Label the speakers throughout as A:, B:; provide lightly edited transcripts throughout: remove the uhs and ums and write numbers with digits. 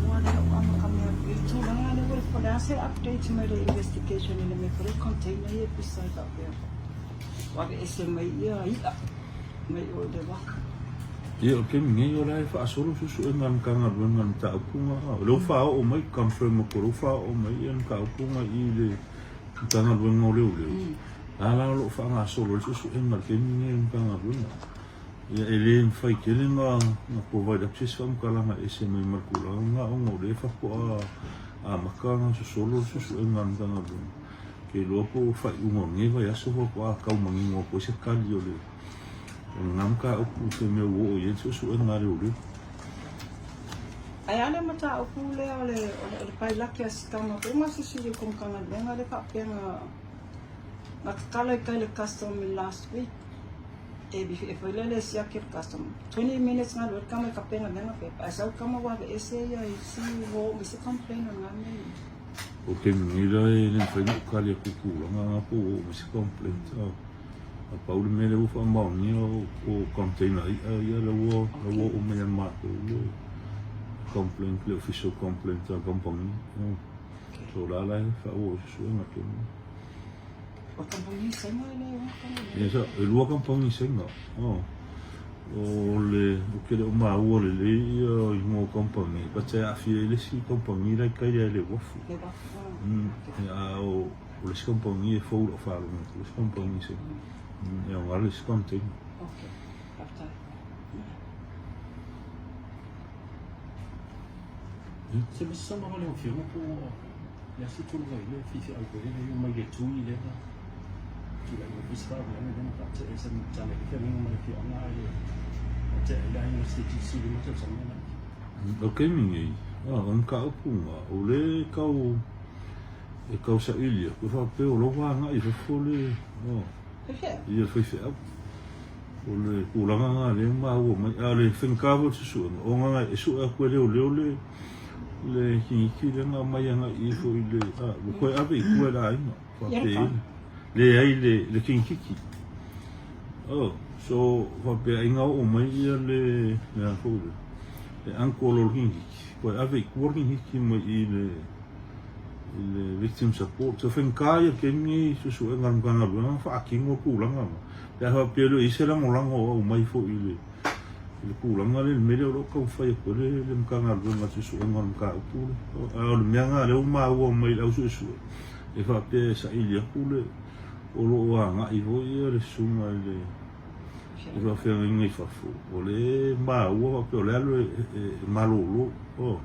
A: wale ang kami ito lang ano wala pa na sa update mo the investigation in the for container episode up there. What is may may order ba?
B: Ia o ke mingi o lai fa asoro susu e ngan kanga ngan ta upunga lo fa o mai confirm ko lo fa o mai en ka upunga I le kanga ngan o le ala lo fa nga solo susu e ngan ke mingi en kanga ngan ia ele fai ke le nga ko vai da psis fam kala nga ese mai markula nga o ngo le fa ko a makanga solo susu e ngan kanga ngan ke lo ko fa u ngi vai aso ko a ka mangi ngo ko se kali o le Namka upu ke me wo ye su ngare uri.
A: Ai ale mata upu le ole pai la ke skama ko ma sisi ko kanga lenga le ka penga nakala le custom last week if we let us yak custom 20 minutes ngal wer kama ka penga lenga pe asau kama wa ese ya si wo mi se complain ngame
B: O ke ngira le fa ni ka le ku nga po mi se complain Paul mele ufa mau ni o container ia la wo o me ma ko complaint le official complaint a company so la fa o su na ke
A: o company senga le
B: ia so e lo company senga o le o ke le ma o le ia mo company pa te a fi le si company la ka ia le wo fu a o le company e fo o fa le company senga Ja, alles komt in.
A: Oké, partij.
C: Se mi sono le un film po ya si tu lo ile fi algo ile io mai che tu ile na tu la mi sta bene ne pa se se mi sta ne che mi mai fi ona ile te la io si ti si mo te sono na
B: Ok mingi. On ka opunga o le kau e kau sa ilha ko fa pe o lo wa nga I fo le Ia fai fai o le kulanga nga le ma o mai a le whenkawa tusu o nga e su a koe leo le ki le nga mai anga I fo I le koe awe I kua la inga le ai le kinkiki so fa pe inga o mai ia le ankolo kinkiki koe awe I kua kinkiki mai I le victim support so whenkaya ke mi susu e ngaranganga luna fa akingo kulanga te hawa pelo I se lango o mai fo I le kulanga le mele o kau whai ko le mkanga luna susu e ngaranganga upule o le meanga le uma ua mai lau susu e fa pe sa ilia kule o lo o anga I vo ia le sunga le e fa whenga ingai fafu o le maa ua pe o le alo e malolo o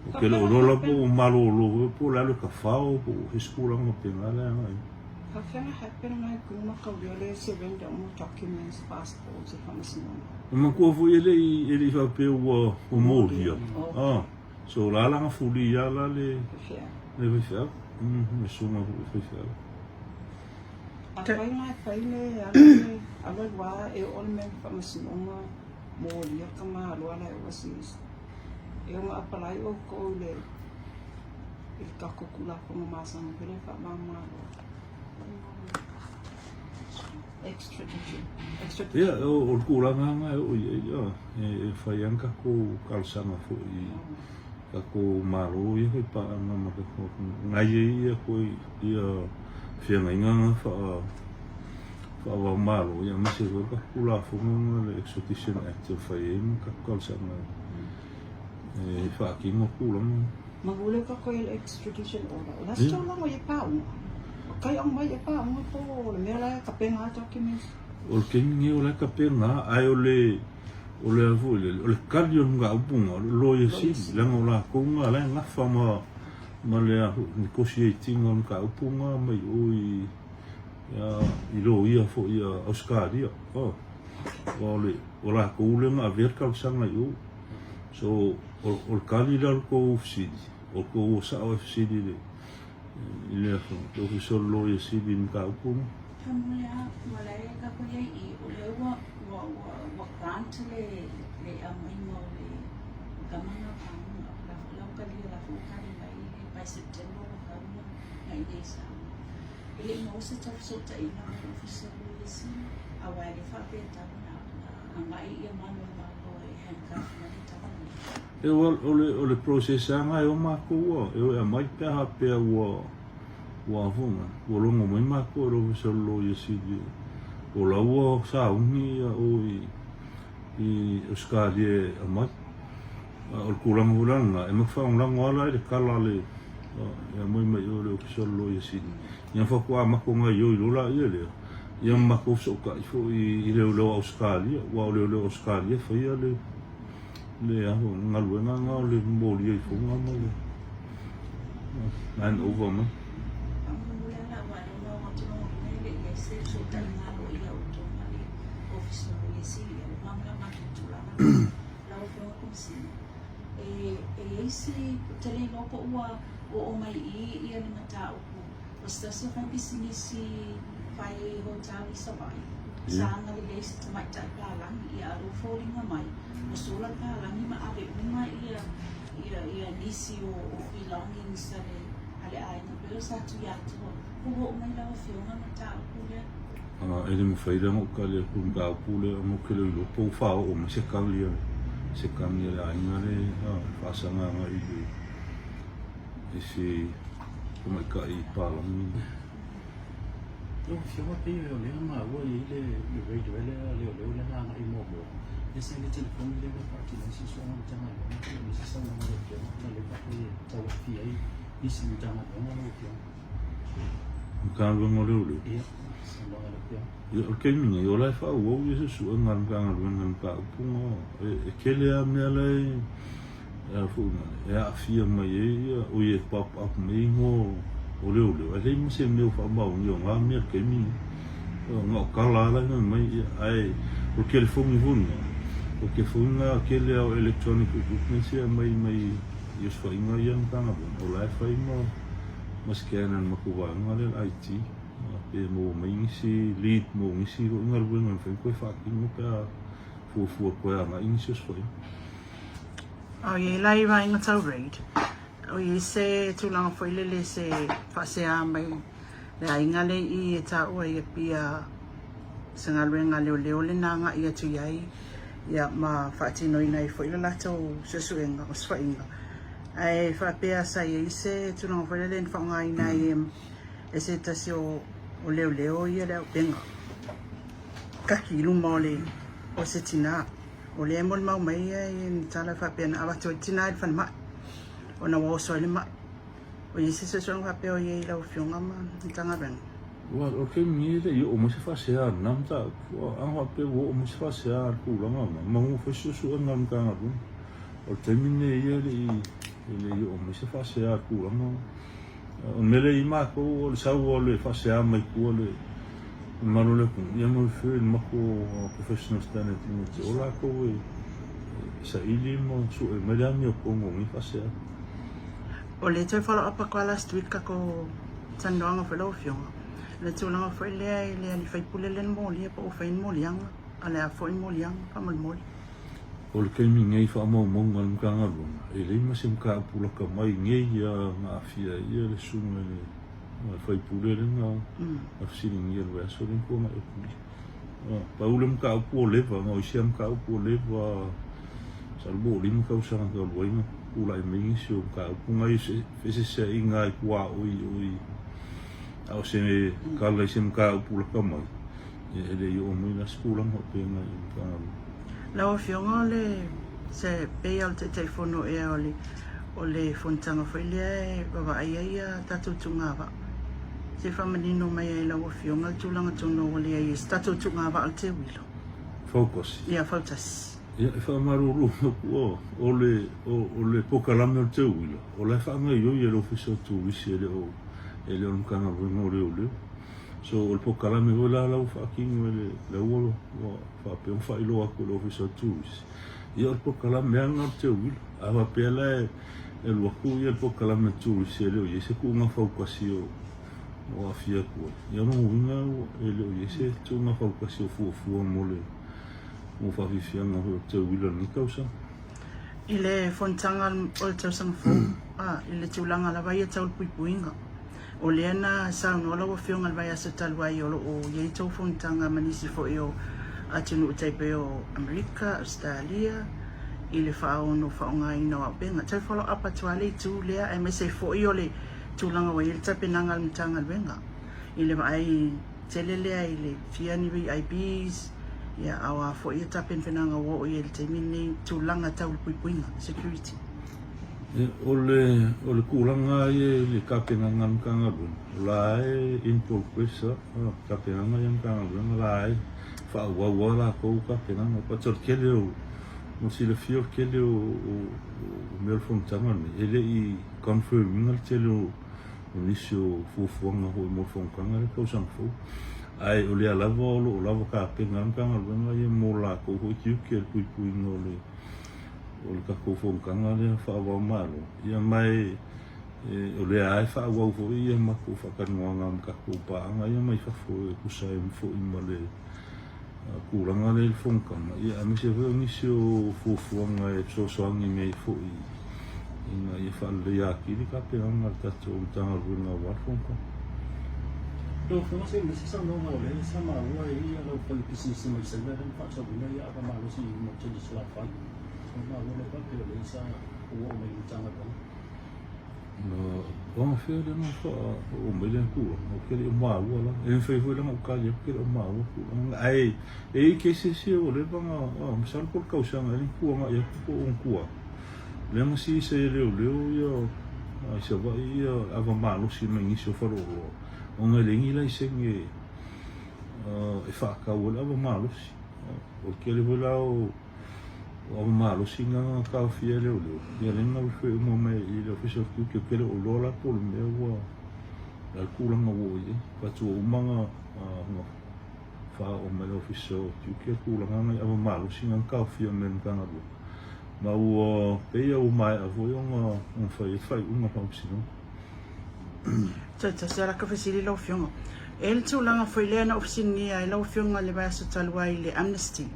B: ke lo rola po malolo po la lo ka fao po escola mo penala ai
A: ka fenga happen mai kuma ka le se vende mo documents passports e famasi no
B: ma ko fu ele fa pe o moria so la nga fuli ya la le fa me suma fa
A: Apai mai fai le ala wa e on men famasi no moria kama lo ala overseas eu ma appalai o ko le il kako kula ko masang pele fa mama extradition
B: ya o kula nga o ya e fai anka ko kalsanga fo I kako maro ia ko pa mama ko ngai ia ko ia fianga inga fa wa maro ia ma se ko kula fo le extradition act fai ka kalsanga fa ki mo kulang
A: magule ka ko il extradition order la sto lang o ye pa mo kai ang mai pa mo to le mela ka penga documents
B: o ke ngi o le ka penga ai o le fu le kalio nga upunga lo ye si lang o la ko nga la nga fa ma le negotiating on ka upunga mai o I lo ia fo ia Australia o la ko le ma ver ka sanga yo so o kali la ko ufsidi o ko sa ufsidi le o ko solo ye sidi ka upu
D: Kamula malai ka ko ye I o le wa grant le amai mo le kamanga pang la kali la ko kali mai by September ka mo ngai desa ile mo se tau so tai na official ye si awai le fa pe ta na ngai ye manu ma ko handcuff na ta
B: e ole processa nga o ma ko e mai pe ha pe wa vunga o longo mai ma ko ro solo ye si o la wo sa uni o i Australia mai o kulang ulanga e ma fa un lang wala e kala le ya mai o le solo ye si ya fa ko ma ko nga yo lo la ye le ya ma ko so ka fo i le Australia wa le Australia fa ya le aho ngaluenga nga le moli e funga mo le man over mo
D: Pamula la wale no ngotino ngene ya se so tanga lo ia uto mali office no ye si ya mamla matula la ofo kumsi ese tele no po wa o mai ia ni mata o basta so fa business pai hotel sa bai sana le se mai ta lang ia ro falling mai Masula ka lang ni maabe uma ia nisi o belongings ale ai na pero sa tu ya tu ko mai la fiona mata ku le
B: ele me faida mo ka le ku ga pule mo ke le lo po fa o me se ka le ai na le fa sa nga i esse como ka i pa la mi
C: no fiona pe le ma wo ile le radio le na i mo ese le telefone le pa ti si so na tama ni si sa na le pa e ta wa fi ai ni si tama na no fi
B: ka lo mo le
C: ia sa na le fi
B: yo ke mi yo la fa wo ye su ngan ka pu e ke le a me le fu e a fi ma ye o ye pop up me ngo o le ale mo se me fa ma un yo nga me ke mi ngo ka la mai ai o ke le fu mi o ke funga ke le electronic equipment se mai yo fa inga yang tanga o la fa inga mas kenan makuwa ngale IT pe mo mai si lead mo si ngal ngal fa ko fa ki mo pa fu ko nga insi so
A: O ye lai wa inga tau reid. O ye se tulanga foi lele se fa se a mai le ainga le I e ta o ye pia sanga luenga le nanga ia tu yai ia ma fa tino ina I foi la to susuenga o swainga. Ai fa pia sa ye se tulanga foi lele fa nga ina e se ta se o leo ia le penga. Kaki luma o se tina. O le mo mau mai e tala fa pena ava to tina fa ma ona wo so le ma o ye se so fa pe o ye la o fionga ma tanga ben
B: wa o ke mi le yo mo se fa se a nam ta o an wa pe wo mo se fa se a ku la ma mo fo su ngam ka nga bu o termine ye le yo mo se fa se a ku la ma o me le ma ko o sa wo le fa se a mai ku le Manu le ku ia mo fe mo ko professional standard ni te ola ko e sa ili mo su e me la mi ko mo mi fa se
A: o le te follow up ko last week ka ko tandanga fa lo fionga le tulanga fa le ni fa pule le mo le po fa mo liang ala fa mo liang pa mo
B: o le kemi ngai fa mo ngal ka nga e le mo sim ka pula ka mai ngai ya nga fia ia le su le fai pule le nga a fsini ngia le so le ko ma e pa ulem ka po le va mo siam ka po le va salbo lim ka usa ka boina ula e me so ka po ngai se inga kwa oi au se ka le sim ka po ka mai e le yo mo na skula mo pe nga ka
A: la o fionga le se pe al te telefono e o le fontanga fa le va ai tatu tunga va se fa menino mai ai la o fionga tulanga tono o le ai tatu tunga va al te wilo
B: focus
A: ia focus
B: ia fa maruru o le pokalame o te wilo o le fa ngai yo ye lo fiso tu wisi ele on kana no le so o pokalame o la fa kingo le o fa pe o fa ilo ko lo fiso tu ia o pokalame anga te wilo ava pela e lo ku ia pokalame tu wisi ele o ye se ku nga focus o afia ko ia no winga ele o ye se tu nga focus o fu mo le mo fa fifia nga ho te wilo ni kausa
A: ile fontanga o te sang fu ile tulanga la vai tau puipuinga o le ana sa no lo fionga vai asa talwai o ye to fontanga manisi fo yo atunu te pe o America Australia
E: i le whaono whaonga ina wa benga. Tai follow up atu ale tu lea e me se fo i o le tūlanga wa i le tapenanga le mtanga luenga. I le mai tele lea i le fiani VIPs, ia awa fo i tapen whenanga wo i le teimini tūlanga tau le puipuinga, security.
B: O le kūranga i le kapenanga mkanga luenga. La e in progress, kapenanga i mkanga luenga, la e whaua la kou kapenanga. Pator kele o mo si le fio kele o mel fontanga me. Ele i confirming al tele o nisio fufuanga ho mo fonkanga le kausang fu. Ai o le alava o lava kapenanga mkanga luenga i mo la kou ho kiuki al puipuinga o le kako fonkanga le whaua malo. Ia mai o le ai whaua fo ia mako whakanuanga mkako paanga ia mai whafo e kusai mfo ima le kūranga le fonkanga. Ia ame se veo nisi o fufuanga e tsosoangi mei fo i inga ia whaale iaki li ka peanga tato o mtanga ruinga wa fonkanga.
C: Lo fo se me sa no no le sa ma wa i lo pa business mai sa na pa sa bina ya ka ma lo si mo tse di sala fa. Ma lo le pa pe le sa o mai mtanga ba.
B: No, vamos a hacer una cosa, o me le cura, o que le mal, wala. En feio le mau calle, que le mal, ai, que se o le banga, sal por causa ele cua, ia po un cua. Le mas si se le yo, ai se vai ia ava malo si me iso faro. On ele ngi lai senge e fa ka wala ava malo si. O que ele vai lá o malo singa ka fia le o ia le nga fe mo me i le official que que o lola por me wa la kula nga wo i pa tu o manga fa o me official que kula nga ava malo singa ka fia me nga do ma o pe o mai a vo nga un fai unha pa sino
E: Tata sera ka fesili lo fionga. El tūlanga foi lea na ofisinia e lo fionga le vai talua i le amnesty.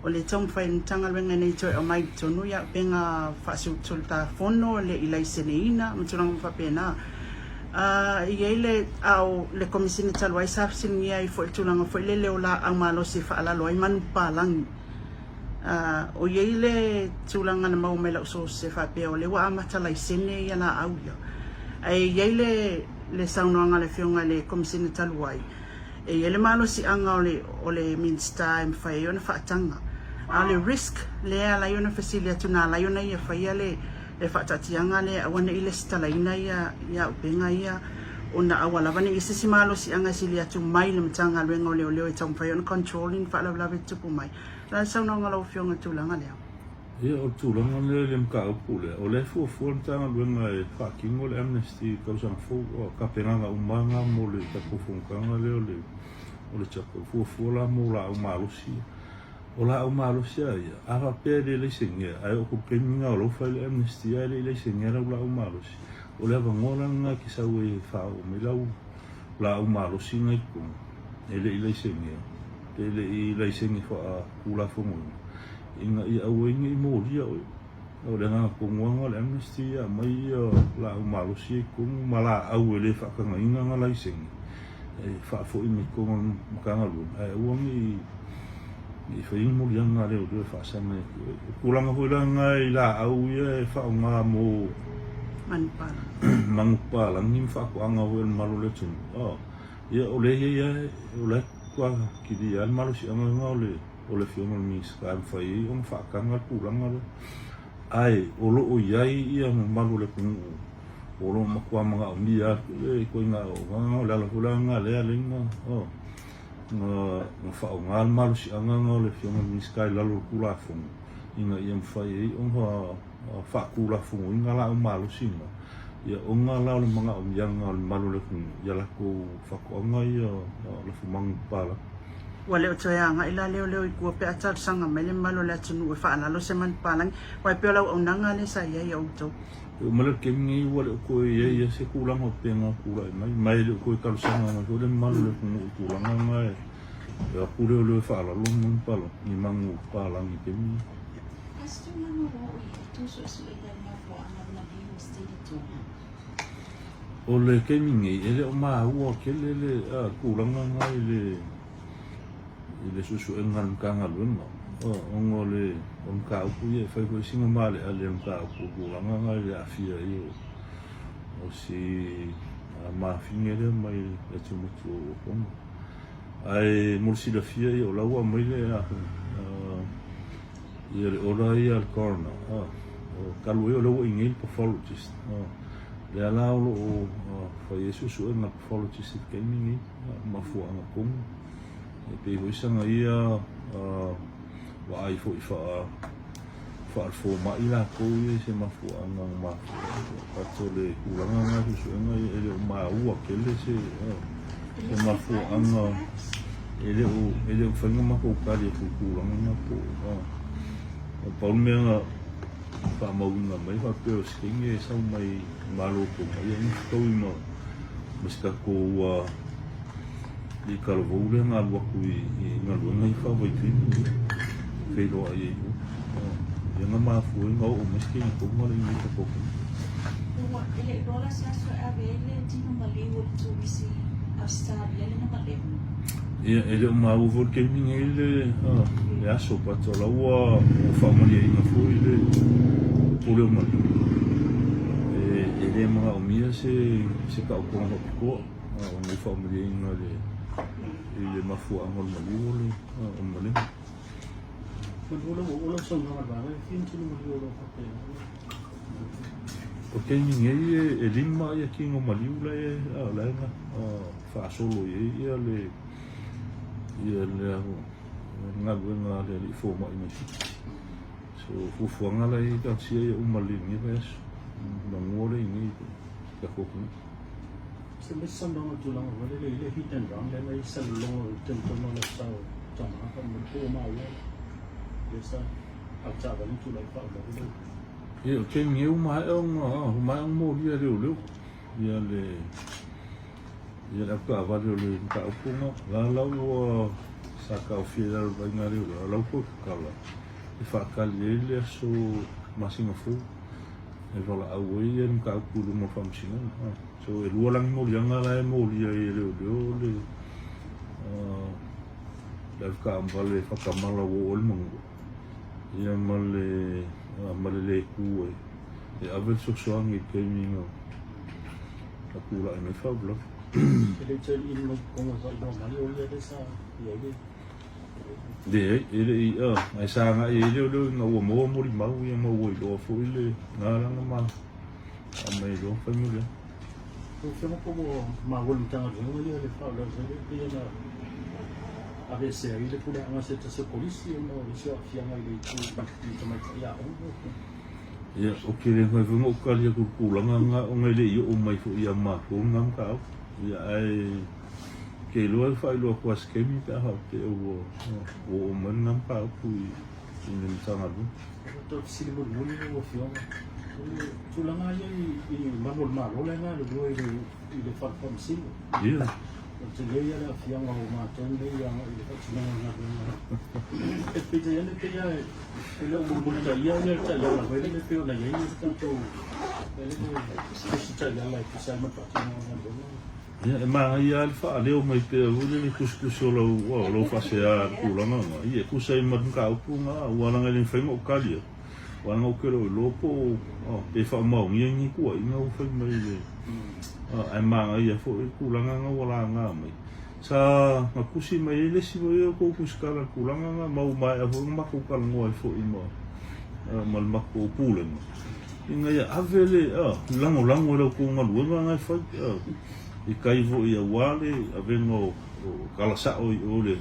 E: O le tau whai ntanga luenga nei toi o mai tonu ia penga whaasiu tulta fono le ilai seneina mturanga mwhapena. I eile au le komisini talua i safsini ia i fo tulanga fo le leo la ang malo si whaalalo i manu palangi. O eile tulanga na mau mela uso se whapea o le wa amatala i sene ia la au ia. Ai eile le saunoanga le fionga le komisini talua i. E ele malo si anga o le minsta e mwhai o na whaatanga. Ale risk le ala yona fasilia tuna la yona ia faia le whaatatianga le awana ile stala ina ia upenga ia ona awala vane isisi malo si anga sili atu mai le mtanga luenga o leo e tau mwhai ona controlling whaalaulawe tupu mai. La sauna nga lau fionga tūlanga leo.
B: Ia o tūlanga le mka upule o le fuafua mtanga luenga e whaakingo le amnesty kausanga fu o kapenanga umanga mo le takofunkanga leo le o le tako fuafua la mo la umalusi. O la umalusia ia, awa pere le sengia, ai o kupenga o lo fai amnesty ai le sengia la umalusi. O le avangola nga ki sau e whao me lau la umalusi ngai kung. Ele i sengia, ele i sengia wha kula fongoina. Inga i awengi i moria o. O le nga kongwanga le amnesty ia, mai la umalusi kung mala au ele whakanga inga nga lai sengia. E whaafo i me konga mkanga lun. Ai uangi i whaingi mori anga leo leo whaasana kulanga huilanga i la au ia e whaonga mo manupala ngi whaakuanga huil malo le tunu ia o le ia o le kua kiri al malo si anga nga o le whionga mi ska am whai o whaakanga kulanga le ai o lo o iai ia malo le kungu o lo makua mga o mia e koi nga o le ala hulanga le alinga nga ngal malu si anga nga le fiona ni sky lalo kula fung inga ia mfai onga fa kula fung inga la malu singa ia onga la le manga o yanga le malu le fung ia la ko fa ko nga ia le fumang pala
E: wale o toya nga ila leo i kua pe atar sanga mele malu le tunu e fa lo se man palang wai pe la o nanga le sa ia ia auto
B: o mala ke ngi wale ko ia se kula mo penga kula mai le ko ka sanga nga ko le malu le fung kula nga ya pure le fa la lung palo ni mangu pala ni temi
D: Astu mano o i tu so so ia na po ana na bi steady to
B: o le kemingi ele o ma ua ke le kulanga nga ile susu engan kanga luna ongo le on ka upu ye fai ko singa male ale on ka upu langa ngai afia yo o si ma fingere mai e tumutu o ai mulsi da fia yo lawa mai le a ia le ora ia al corner o kalu yo lo ingil pathologist le ala o fa yesu su na pathologist ke mingi ma fu anga kum e pe ho sanga ia wa ai fo fa fo ma ila ko ye se ma fu anga ma pa tole ulanga nga su nga ele ma u ke le se ma fu anga ele fa nga ma ko ka le ku ulanga na po o pa me nga pa ma una mai fa pe o skinge sa mai malo ko mai ni to mo muska ko di kalau boleh ngal waktu ngal ngai fa vai tin pero ai yang mafu ngau meski ko mo ni ko ko
D: ele rola sa so avele tino maliu tu bisi Australia le no male
B: ele mau vol que ele é só para toda a família aí na foi ele por o mal ele mau mia se ka ko ko o família aí na ele mafu angol maliu le o male
C: ulang song naman ba fin sino mo yo papel
B: porque ninguém ele mais aqui no maliu lá lá fa solo ia le nga le forma ini so fu nga la i ka sia o maliu ni ves na ngore ini ka ko
C: se me song naman tulang wala le hit and run le may sal long tempo na sa tama ka mo ko ma esa acaba nem tu lá e fala
B: eu tenho uma moria leu ia le ka va le ka punga la o saka o fiel vai na leu la ko kala e fa kalele so masinga fu e vola a oi e ka ku mo famsina so e lu lang mo yang la moria e leu le la ka vale fa kamala o mongo ia male le ku e avel soang e ke mingo a kula e me fablo
C: ele tel in mo como sa do mali o le sa ia
B: de ele ai sa nga ele lo no mo ri ma ia mo wo do fo ele na la ma a me do família
C: o que como magol tanga do ele fala ele na a veces aí ele pula uma certa polícia não isso afia mais ele tu também ya
B: ia o que ele vai ver o cara que pula nga o ele o mai fo ia ma ko ngam ka ia ai que lo fai lo com as que me tá te o man ngam ka pu in tanga do
C: to se mo o fio tu lá aí e magol malo lá na do ele faz como sim
B: ia
C: Jadi ya lah yang mau macam ni yang itu senang nak. Tapi dia ni dia kalau bukan dia ni dia lah. Bila dia pun nak jadi itu tu. Bila dia dia lah itu sama macam
B: ia ma ia fa leo mai pe o le kuskuso lo fasea kulanga ia kusai man ka upunga wala ngai fengo kalia wala o kero lopo pe fa mau ngi ku ai ngau fa mai le ai ma ia fo kulanga wala nga mai sa makusi mai le si mo ko kuskala kulanga nga mau mai a fo maku kal ngoi fo imo mal maku pulen inga ia avele lango lo ko ngalu nga fa I kai vo ia wale avengo kala sa o le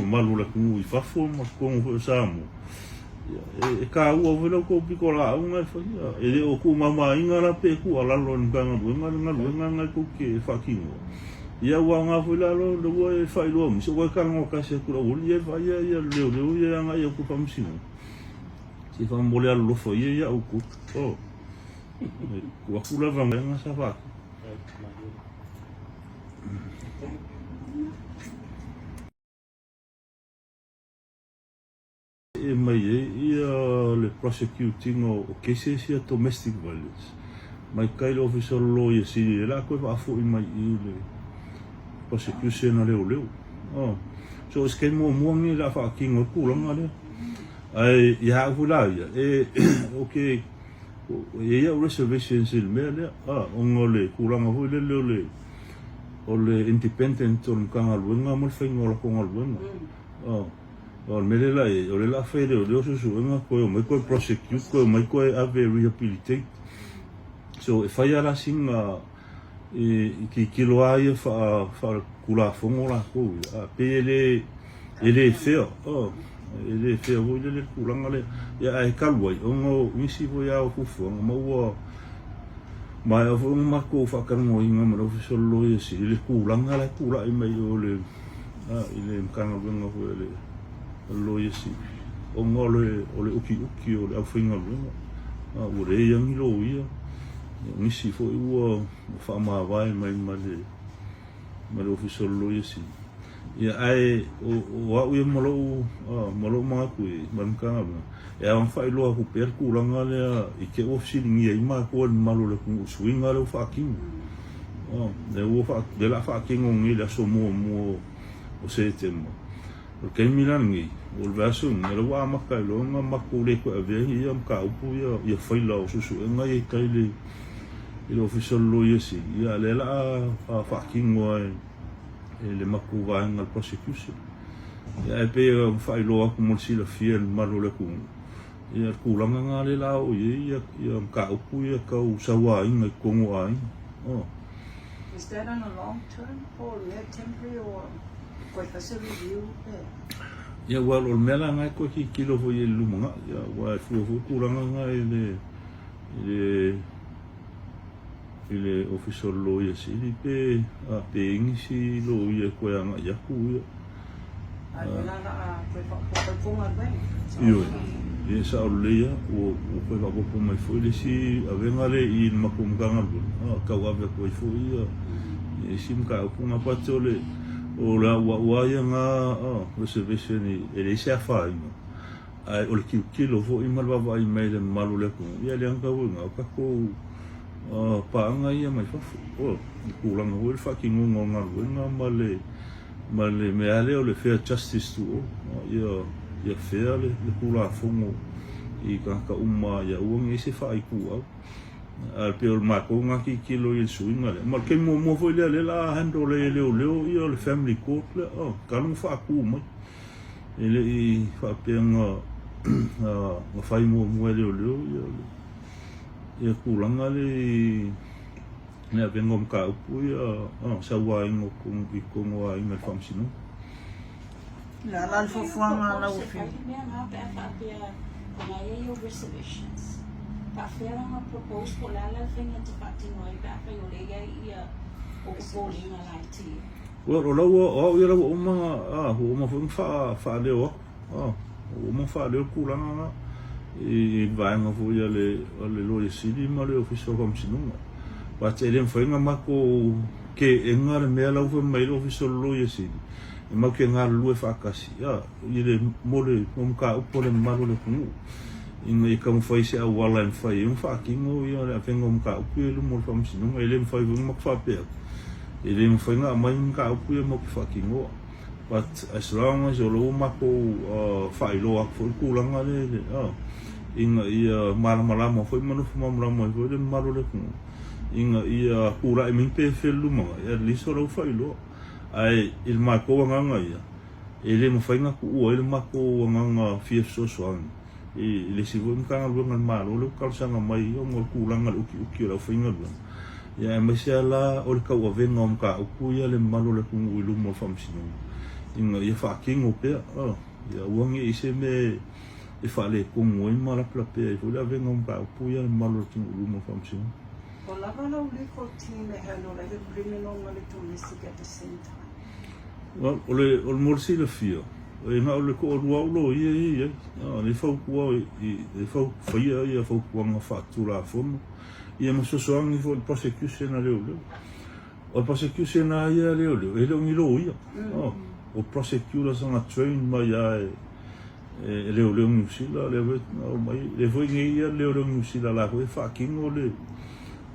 B: malu la ku I fafo ma ko mo samu e ka u velo ko pikola un fa e o ku mama inga la pe ku ala lo nganga nga ku ke fakingo ia wa nga vela lo do e fa lo mi so ka ngo ka se ku lo ia va ia le ia nga ia ku pamsino si fa mbole lo fo ia o ku ku ku la va nga sa va e mai ia le prosecuting o cases ia domestic violence mai kai lo official lawyer si la ko fa fo mai I le prosecution le so es que mo ngi la fa king o ku la ngale ai ya fula ya okay ya reservations il mele ongole kuranga hule ole independent on kanga luenga mo fengo la konga luenga o mele la ole la fede ole so nga ko mo ko prosecute ko mo ko ave rehabilitate so if I ala singa ki kilo ai fa kula fongo la ko pele ele feo ele feo wo le kulanga le ya ai kalwai ongo misi vo ya ku fongo mo mai o ma ko fa kan mo inga mo so lo yesi le kulanga la kula i mai o le ile mkanga benga ko le lo yesi ongo le uki o le afinga benga o re yang lo ia misi fo i fa ma vai mai ma le official lo yesi ya ai o malo ma ku man ka ya on fa lo ku per ku langa le i ke official ni ai ma ko malo le ku swinga le fa king le o fa de la fa king on ile so mo o se temo porque milan ngi o verso le wa ma ka lo ma ku le ko ave i am ka u ya fa lo so nga i kai le il official lo yesi ya le la fa king o le makuva ngal prosecution ya pe fa lo aku mo si la fiel malo le ku ya ku langa ngale la o ya ka u ya ka u sawa ngai ko ai
A: Is that on a long term or temporary or quite a review?
B: Ya well ol mela ngai ko ki kilo fo ye lumanga ya wa fu ku langa ngai ile official lo ya si pe ingisi lo ya ko yang ya ku yo ye sa le ya o ko ba ko mai fo le si avenga le i makum kanga ka wa be ko fo ya ye sim ka ku na patole o la wa ya nga reservation ele se fa ai o ki kilo fo i mal ba i mai le malu le ku ya le nga ka ko pa nga ia mai fa kulang ho el fucking ngonga nga male me ale o le fair justice tu ia fair le kula fongo i ka umma ya uang ese fa i ku al pe o ma ko nga ki kilo il suinga le mal ke mo fo le la hando le ia le family court le ka no fa ku mai ele i fa pe nga fa mo le ia kulanga le ne vengo ka upu ia sa wa ingo kung ikongo ai me famsino
E: la la fo fuanga la ufi
D: me na pe fa pe na ye reservations pa fe na propose ko la fenga te pati no i ba yo le ia o ko linga la ti
B: o lo ia o ma fa le o ma fa le kulanga i vai nga fu ya le lo si di ma le official commission pa te le foi nga ma ko ke engar me la fu mai lo official lo si e ma ke nga lu fa kasi ya i le mo le ka po le ma le ku in e kam foi se a wala en foi un fa ki ngo ya le vengo ka pu le mo commission e le foi ma fa pe e le foi nga mai ka pu mo fa ki ngo but as long as lo ma ko fa lo ak fu ku langa le inga ia mala mo foi manu mala mo foi de malo le ku inga ia kura e min pe felu mo ia li so lo foi lo ai il ma ko nga ia ele mo foi nga ku o ele ma ko nga fi so so e le si vo nga lo nga malo lo ka sa nga mai o mo ku langa uki lo foi nga lo ia me sia la o ka o venga o ka ku ia le malo le ku lu mo fam sino inga ia fa kingo pe ia wangi ise me e fa le ko mo mala plape e vola venga un pa puia malo tin umo function
A: Ola vala uli ko tine hello le bringing on le to investigate at the same time
B: well ole morsi le fio e na ole ko lo ia le fa ko e fa ia fa ko nga fatura fono ia mo so ngi fo prosecution ale o prosecution ia le e lo ngi lo ia o prosecutors on a train mai le musila le mai le foi ngia le musila la foi fucking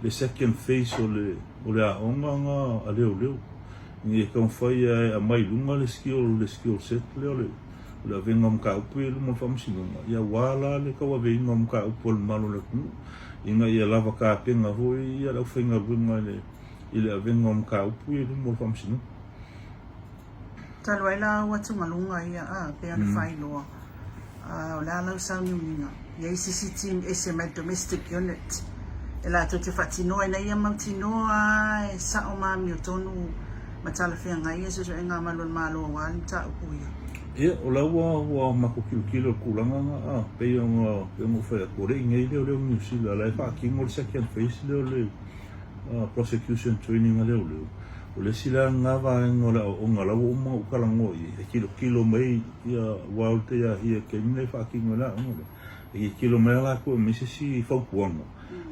B: le second phase o le onga nga le ni kon foi a mai lunga le skill set le le venga mka upu le mo fam sinunga ia wala le ka wa venga mka upu le malo le ku inga ia lava ka penga hoi ia la fenga bunga le ile venga mka upu le mo fam sinunga
E: Talwai la watu malunga ia pe ana whainoa. O la lau sau niuninga. Ia ICCT SMA Domestic Unit. E la to te whatinoa na ia mautinoa e sao mami o tonu matala whea ngai e so e ngā malun malo wani ta upu ia.
B: Ia, o la ua mako kilo kulanga nga pei o ngā whea kore i ngei leo New Zealand la e whaakingo le second phase leo le prosecution training leo o le sila ngā vāenga o ngā lau o mga ukalango i kilo mai ia waute ia kemine whaakingo la i kilo mai la ko mese si whaupuanga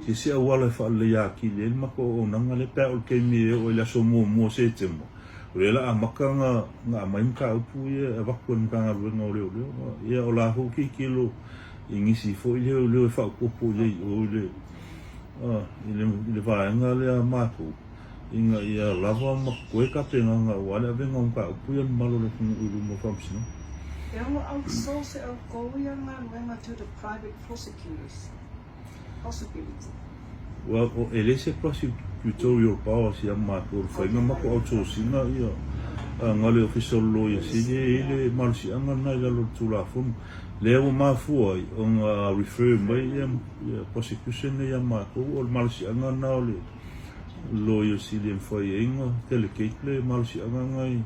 B: si se awala e whaale ia ki le mako o nanga le pēo le kemine o ila so mua se temo o le la a maka ngā mai mka upu ia e wakua mka ngā ruenga o leo ia o la hou ki kilo i ngisi fo i leo e whaupopo le o le vāenga le a mātou inga ia lava ma koe ka penga nga wale venga mka upu ia malo le kung uru mo whamsina.
A: E ongo outsource e au kouia ngā ruenga to the private prosecutors. Possibility.
B: Well, o elese prosecutorial power si amma ko whainga mako outsourcinga ia ngale official lawyer si ele marsi anga nai lalo tula fun leo mafua o ngā refer mai ia prosecution ia mako o marsi anga na ole lawyer si le fai inga delegate le marsi anga ngai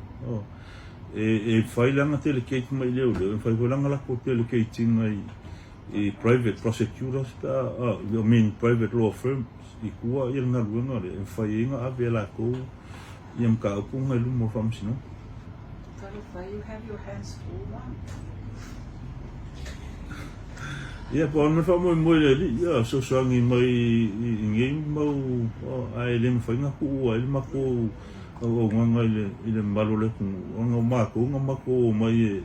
B: e fai langa delegate mai leo le fai langa la ko delegate ngai e private prosecutors ka I mean private law firms i kua i ngā ruenga le e fai inga a vela ko i am ka upu ngai lumo whamsina.
A: Kariwha, you have your hands full one.
B: Ia pa ona wha moe le li, ia so soangi mai i ngei mau ai le mwhainga ku ua ele mako o nganga i le malo le kungu, anga mako, unga mako mai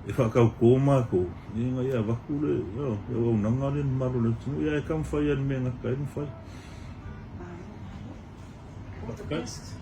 B: e whakau ko mako, inga ia waku le, ia o nanga le malo le kungu, ia e kam whai ane me ngaka e mwhai.
A: All the best.